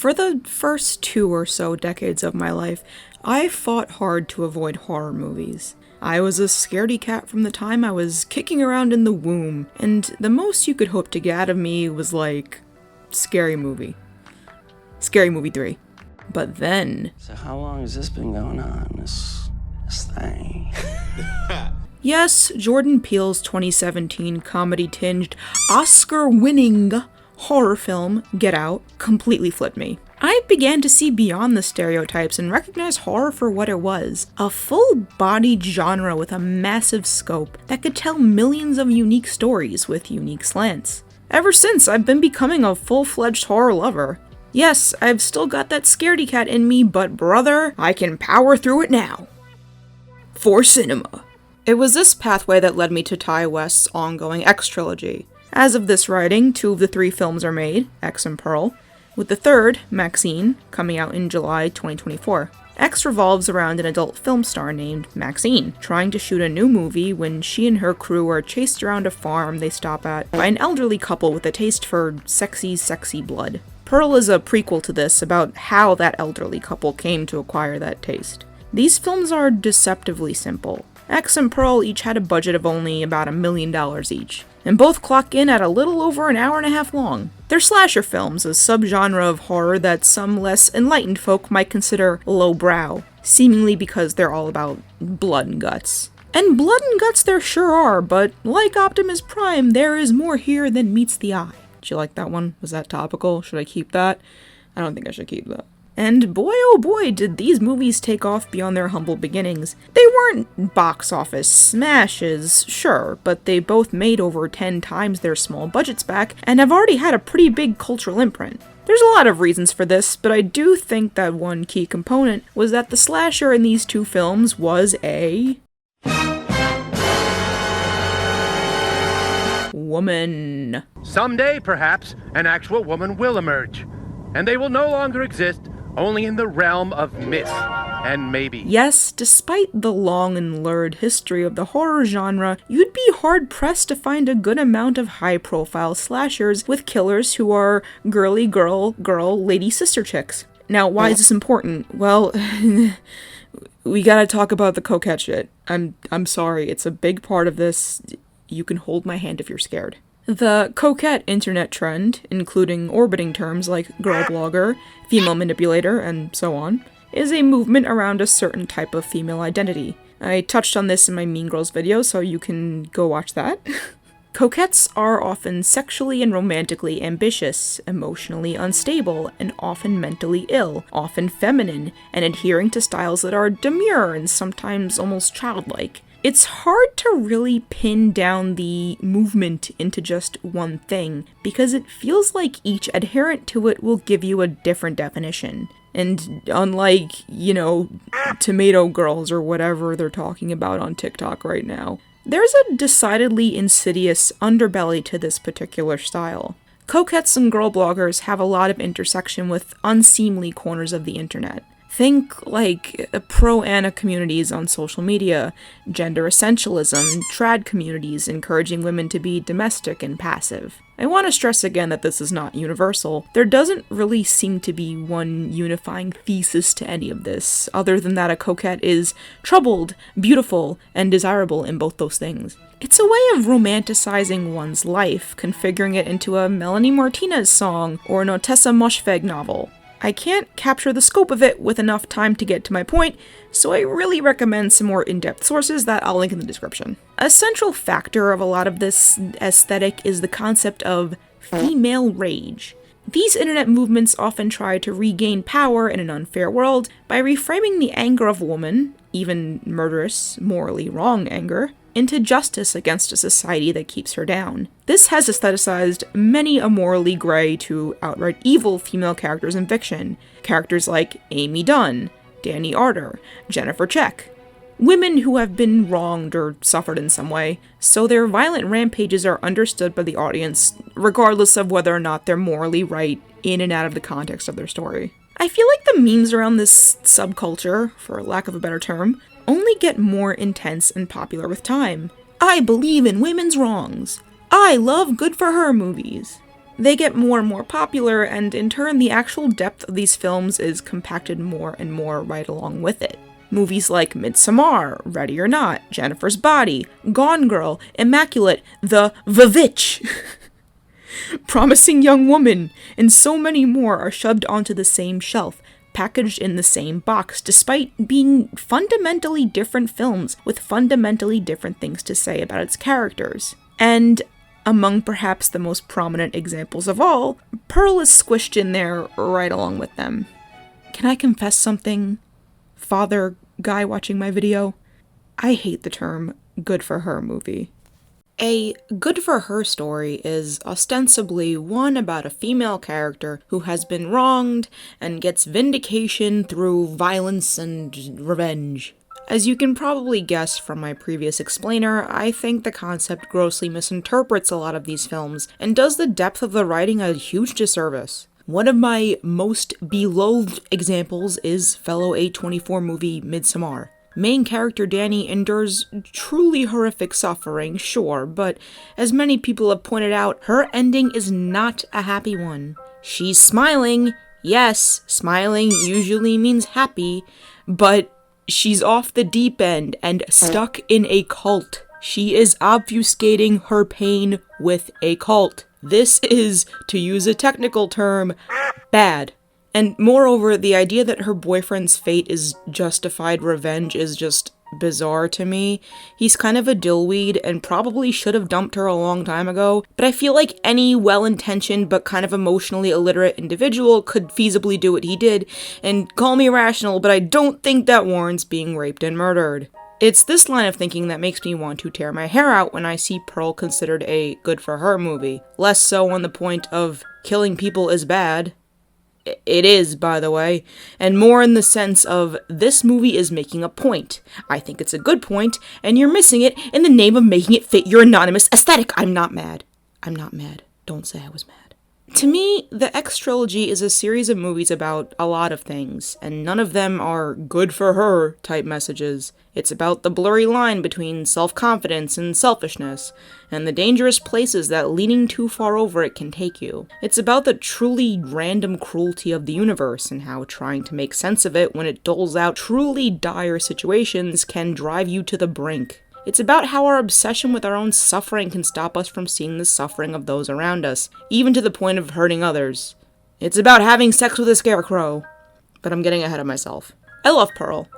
For the first 2 or so decades of my life, I fought hard to avoid horror movies. I was a scaredy cat from the time I was kicking around in the womb, and the most you could hope to get out of me was like, Scary Movie. Scary Movie 3. But then... So how long has this been going on, this thing? Yes, Jordan Peele's 2017 comedy-tinged, Oscar-winning horror film, Get Out, completely flipped me. I began to see beyond the stereotypes and recognize horror for what it was. A full-bodied genre with a massive scope that could tell millions of unique stories with unique slants. Ever since, I've been becoming a full-fledged horror lover. Yes, I've still got that scaredy cat in me, but brother, I can power through it now. For cinema. It was this pathway that led me to Ty West's ongoing X trilogy. As of this writing, 2 of the 3 films are made, X and Pearl, with the third, Maxine, coming out in July 2024. X revolves around an adult film star named Maxine, trying to shoot a new movie when she and her crew are chased around a farm they stop at by an elderly couple with a taste for sexy, sexy blood. Pearl is a prequel to this about how that elderly couple came to acquire that taste. These films are deceptively simple. X and Pearl each had a budget of only about $1 million each, and both clock in at a little over an hour and a half long. They're slasher films, a subgenre of horror that some less enlightened folk might consider lowbrow, seemingly because they're all about blood and guts. And blood and guts there sure are, but like Optimus Prime, there is more here than meets the eye. Did you like that one? Was that topical? Should I keep that? I don't think I should keep that. And boy oh boy did these movies take off beyond their humble beginnings. They weren't box office smashes, sure, but they both made over 10 times their small budgets back and have already had a pretty big cultural imprint. There's a lot of reasons for this, but I do think that one key component was that the slasher in these 2 films was a... woman. Someday, perhaps, an actual woman will emerge, and they will no longer exist only in the realm of myth and maybe. Yes, despite the long and lurid history of the horror genre, you'd be hard-pressed to find a good amount of high-profile slashers with killers who are girly girl, lady sister chicks. Now, why is this important? Well, we gotta talk about the coquette shit. I'm sorry, it's a big part of this. You can hold my hand if you're scared. The coquette internet trend, including orbiting terms like girl blogger, female manipulator, and so on, is a movement around a certain type of female identity. I touched on this in my Mean Girls video, so you can go watch that. Coquettes are often sexually and romantically ambitious, emotionally unstable, and often mentally ill, often feminine, and adhering to styles that are demure and sometimes almost childlike. It's hard to really pin down the movement into just one thing, because it feels like each adherent to it will give you a different definition. And unlike, tomato girls or whatever they're talking about on TikTok right now, there's a decidedly insidious underbelly to this particular style. Coquettes and girl bloggers have a lot of intersection with unseemly corners of the internet. Think like pro-Anna communities on social media, gender essentialism, trad communities encouraging women to be domestic and passive. I want to stress again that this is not universal. There doesn't really seem to be one unifying thesis to any of this, other than that a coquette is troubled, beautiful, and desirable in both those things. It's a way of romanticizing one's life, configuring it into a Melanie Martinez song or an Ottessa Moshfegh novel. I can't capture the scope of it with enough time to get to my point, so I really recommend some more in-depth sources that I'll link in the description. A central factor of a lot of this aesthetic is the concept of female rage. These internet movements often try to regain power in an unfair world by reframing the anger of a woman, even murderous, morally wrong anger, into justice against a society that keeps her down. This has aestheticized many a morally gray to outright evil female characters in fiction. Characters like Amy Dunn, Danny Arter, Jennifer Check. Women who have been wronged or suffered in some way, so their violent rampages are understood by the audience, regardless of whether or not they're morally right in and out of the context of their story. I feel like the memes around this subculture, for lack of a better term, only get more intense and popular with time. I believe in women's wrongs. I love good for her movies. They get more and more popular, and in turn, the actual depth of these films is compacted more and more right along with it. Movies like Midsommar, Ready or Not, Jennifer's Body, Gone Girl, Immaculate, The Vivitch, Promising Young Woman, and so many more are shoved onto the same shelf, packaged in the same box, despite being fundamentally different films with fundamentally different things to say about its characters. And among perhaps the most prominent examples of all, Pearl is squished in there right along with them. Can I confess something, father guy watching my video? I hate the term good for her movie. A good for her story is ostensibly one about a female character who has been wronged and gets vindication through violence and revenge. As you can probably guess from my previous explainer, I think the concept grossly misinterprets a lot of these films and does the depth of the writing a huge disservice. One of my most beloved examples is fellow A24 movie Midsommar. Main character Danny endures truly horrific suffering, sure, but as many people have pointed out, her ending is not a happy one. She's smiling, yes, smiling usually means happy, but she's off the deep end and stuck in a cult. She is obfuscating her pain with a cult. This is, to use a technical term, bad. And moreover, the idea that her boyfriend's fate is justified revenge is just bizarre to me. He's kind of a dillweed and probably should have dumped her a long time ago, but I feel like any well-intentioned but kind of emotionally illiterate individual could feasibly do what he did, and call me irrational, but I don't think that warrants being raped and murdered. It's this line of thinking that makes me want to tear my hair out when I see Pearl considered a good for her movie. Less so on the point of killing people is bad. It is, by the way, and more in the sense of this movie is making a point. I think it's a good point, and you're missing it in the name of making it fit your anonymous aesthetic. I'm not mad. I'm not mad. Don't say I was mad. To me, the X trilogy is a series of movies about a lot of things, and none of them are good for her type messages. It's about the blurry line between self-confidence and selfishness, and the dangerous places that leaning too far over it can take you. It's about the truly random cruelty of the universe, and how trying to make sense of it when it doles out truly dire situations can drive you to the brink. It's about how our obsession with our own suffering can stop us from seeing the suffering of those around us, even to the point of hurting others. It's about having sex with a scarecrow. But I'm getting ahead of myself. I love Pearl.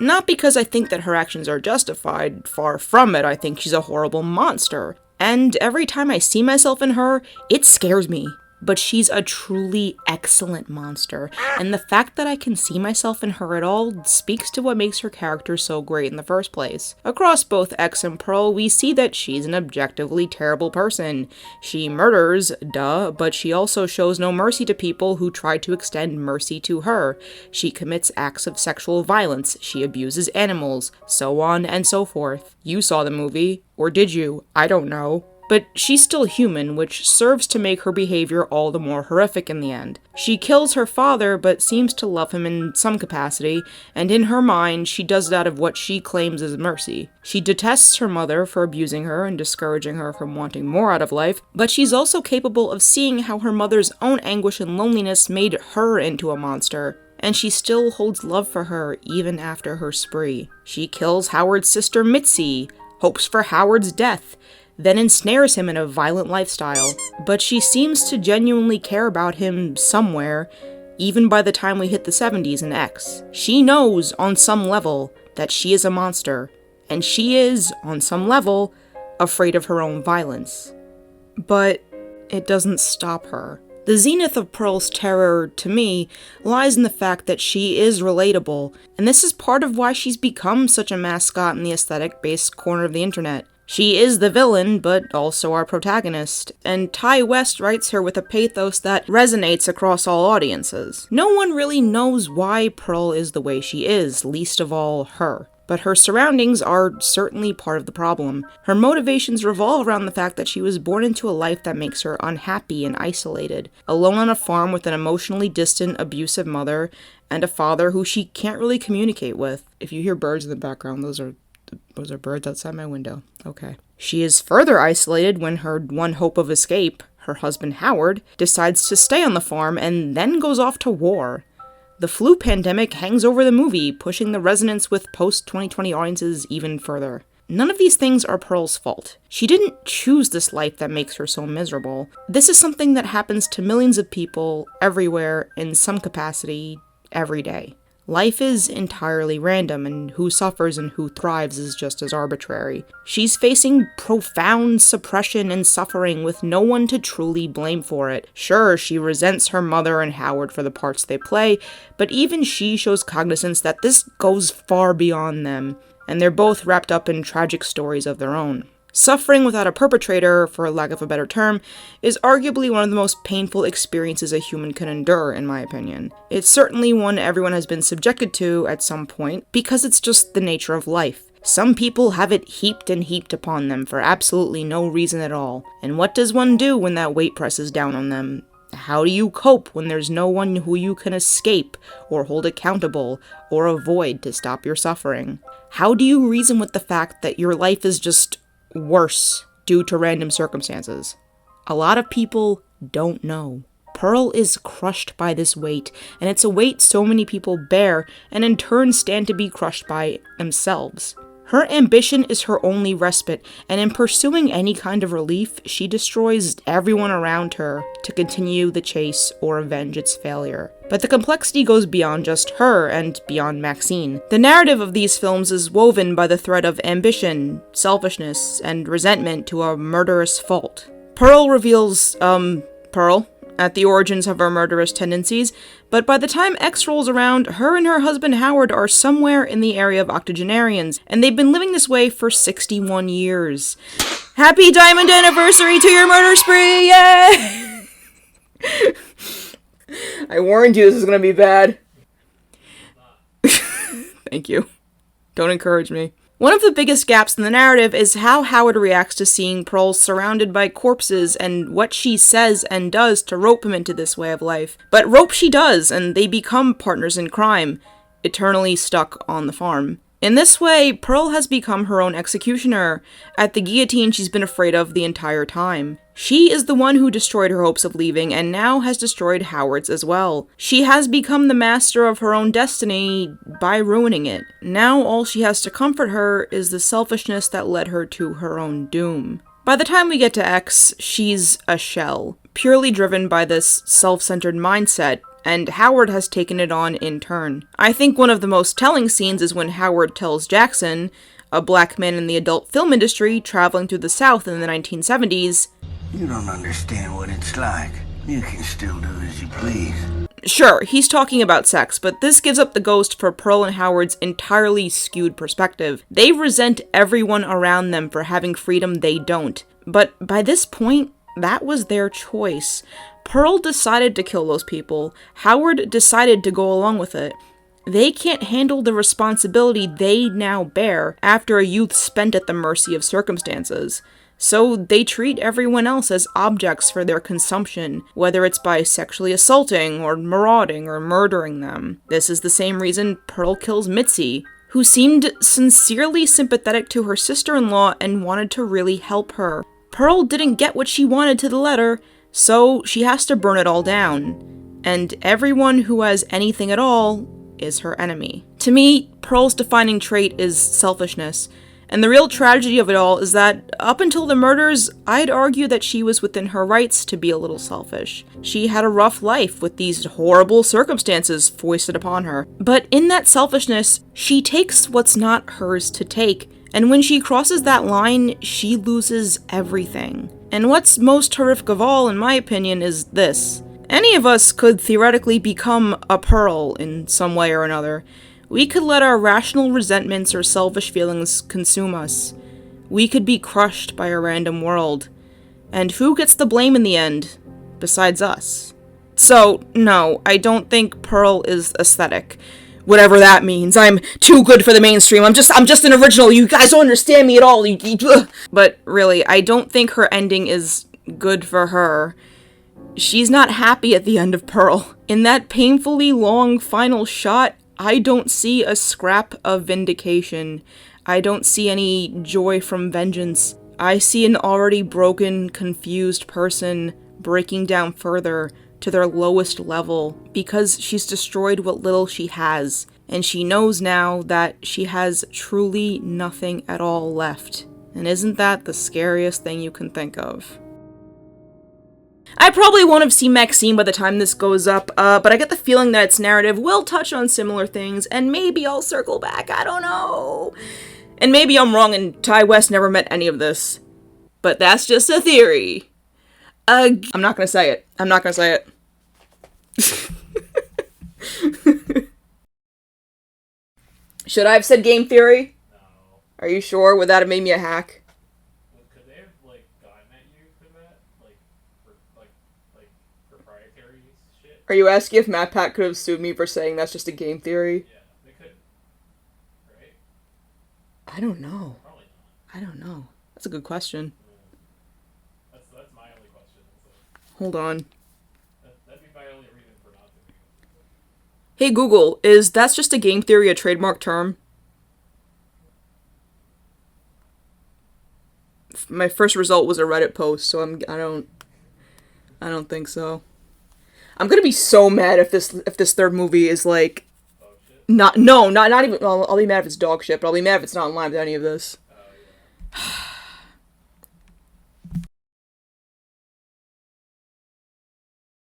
Not because I think that her actions are justified, far from it. I think she's a horrible monster. And every time I see myself in her, it scares me. But she's a truly excellent monster, and the fact that I can see myself in her at all speaks to what makes her character so great in the first place. Across both X and Pearl, we see that she's an objectively terrible person. She murders, duh, but she also shows no mercy to people who try to extend mercy to her. She commits acts of sexual violence, she abuses animals, so on and so forth. You saw the movie, or did you? I don't know. But she's still human, which serves to make her behavior all the more horrific in the end. She kills her father, but seems to love him in some capacity, and in her mind, she does it out of what she claims is mercy. She detests her mother for abusing her and discouraging her from wanting more out of life, but she's also capable of seeing how her mother's own anguish and loneliness made her into a monster. And she still holds love for her even after her spree. She kills Howard's sister Mitzi, hopes for Howard's death, then ensnares him in a violent lifestyle. But she seems to genuinely care about him somewhere, even by the time we hit the 70s in X. She knows, on some level, that she is a monster, and she is, on some level, afraid of her own violence. But it doesn't stop her. The zenith of Pearl's terror, to me, lies in the fact that she is relatable, and this is part of why she's become such a mascot in the aesthetic-based corner of the internet. She is the villain, but also our protagonist, and Ty West writes her with a pathos that resonates across all audiences. No one really knows why Pearl is the way she is, least of all her. But her surroundings are certainly part of the problem. Her motivations revolve around the fact that she was born into a life that makes her unhappy and isolated, alone on a farm with an emotionally distant, abusive mother, and a father who she can't really communicate with. If you hear birds in the background, those are birds outside my window. Okay. She is further isolated when her one hope of escape, her husband Howard, decides to stay on the farm and then goes off to war. The flu pandemic hangs over the movie, pushing the resonance with post-2020 audiences even further. None of these things are Pearl's fault. She didn't choose this life that makes her so miserable. This is something that happens to millions of people, everywhere, in some capacity, every day. Life is entirely random, and who suffers and who thrives is just as arbitrary. She's facing profound suppression and suffering with no one to truly blame for it. Sure, she resents her mother and Howard for the parts they play, but even she shows cognizance that this goes far beyond them, and they're both wrapped up in tragic stories of their own. Suffering without a perpetrator, for lack of a better term, is arguably one of the most painful experiences a human can endure, in my opinion. It's certainly one everyone has been subjected to at some point, because it's just the nature of life. Some people have it heaped and heaped upon them for absolutely no reason at all. And what does one do when that weight presses down on them? How do you cope when there's no one who you can escape, or hold accountable, or avoid to stop your suffering? How do you reason with the fact that your life is just worse due to random circumstances? A lot of people don't know. Pearl is crushed by this weight, and it's a weight so many people bear and in turn stand to be crushed by themselves. Her ambition is her only respite, and in pursuing any kind of relief, she destroys everyone around her to continue the chase or avenge its failure. But the complexity goes beyond just her and beyond Maxine. The narrative of these films is woven by the thread of ambition, selfishness, and resentment to a murderous fault. Pearl reveals, Pearl at the origins of her murderous tendencies, but by the time X rolls around, her and her husband Howard are somewhere in the area of octogenarians, and they've been living this way for 61 years. Happy diamond anniversary to your murder spree! Yay! I warned you this is gonna be bad. Thank you. Don't encourage me. One of the biggest gaps in the narrative is how Howard reacts to seeing Pearl surrounded by corpses and what she says and does to rope him into this way of life. But rope she does, and they become partners in crime, eternally stuck on the farm. In this way, Pearl has become her own executioner, at the guillotine she's been afraid of the entire time. She is the one who destroyed her hopes of leaving, and now has destroyed Howard's as well. She has become the master of her own destiny by ruining it. Now all she has to comfort her is the selfishness that led her to her own doom. By the time we get to X, she's a shell, purely driven by this self-centered mindset, and Howard has taken it on in turn. I think one of the most telling scenes is when Howard tells Jackson, a black man in the adult film industry traveling through the South in the 1970s, "You don't understand what it's like. You can still do as you please." Sure, he's talking about sex, but this gives up the ghost for Pearl and Howard's entirely skewed perspective. They resent everyone around them for having freedom they don't. But by this point, that was their choice. Pearl decided to kill those people. Howard decided to go along with it. They can't handle the responsibility they now bear after a youth spent at the mercy of circumstances. So they treat everyone else as objects for their consumption, whether it's by sexually assaulting or marauding or murdering them. This is the same reason Pearl kills Mitzi, who seemed sincerely sympathetic to her sister-in-law and wanted to really help her. Pearl didn't get what she wanted to the letter, so she has to burn it all down. And everyone who has anything at all is her enemy. To me, Pearl's defining trait is selfishness. And the real tragedy of it all is that, up until the murders, I'd argue that she was within her rights to be a little selfish. She had a rough life with these horrible circumstances foisted upon her. But in that selfishness, she takes what's not hers to take. And when she crosses that line, she loses everything. And what's most horrific of all, in my opinion, is this. Any of us could theoretically become a Pearl in some way or another. We could let our rational resentments or selfish feelings consume us. We could be crushed by a random world. And who gets the blame in the end, besides us? So, no, I don't think Pearl is aesthetic. Whatever that means. I'm too good for the mainstream. I'm just an original. You guys don't understand me at all. But really, I don't think her ending is good for her. She's not happy at the end of Pearl. In that painfully long final shot, I don't see a scrap of vindication. I don't see any joy from vengeance. I see an already broken, confused person breaking down further to their lowest level because she's destroyed what little she has, and she knows now that she has truly nothing at all left. And isn't that the scariest thing you can think of? I probably won't have seen Maxine by the time this goes up, but I get the feeling that its narrative will touch on similar things, and maybe I'll circle back, I don't know. And maybe I'm wrong and Ty West never met any of this. But that's just a theory. I'm not gonna say it. I'm not gonna say it. Should I have said game theory? No. Are you sure? Would that have made me a hack? Well, could they have, like, gotten at you for that? Like, for, like proprietary shit? Are you asking if MatPat could have sued me for saying that's just a game theory? Yeah, they could. Right? I don't know. Probably not. I don't know. That's a good question. That's my only question. Hold on. That'd be my only reason for not to be. Hey Google, is that's just a game theory a trademark term? My first result was a Reddit post, so I don't think so. I'm gonna be so mad if this third movie is like not even. Well, I'll be mad if it's dog shit, but I'll be mad if it's not in line with any of this. Yeah.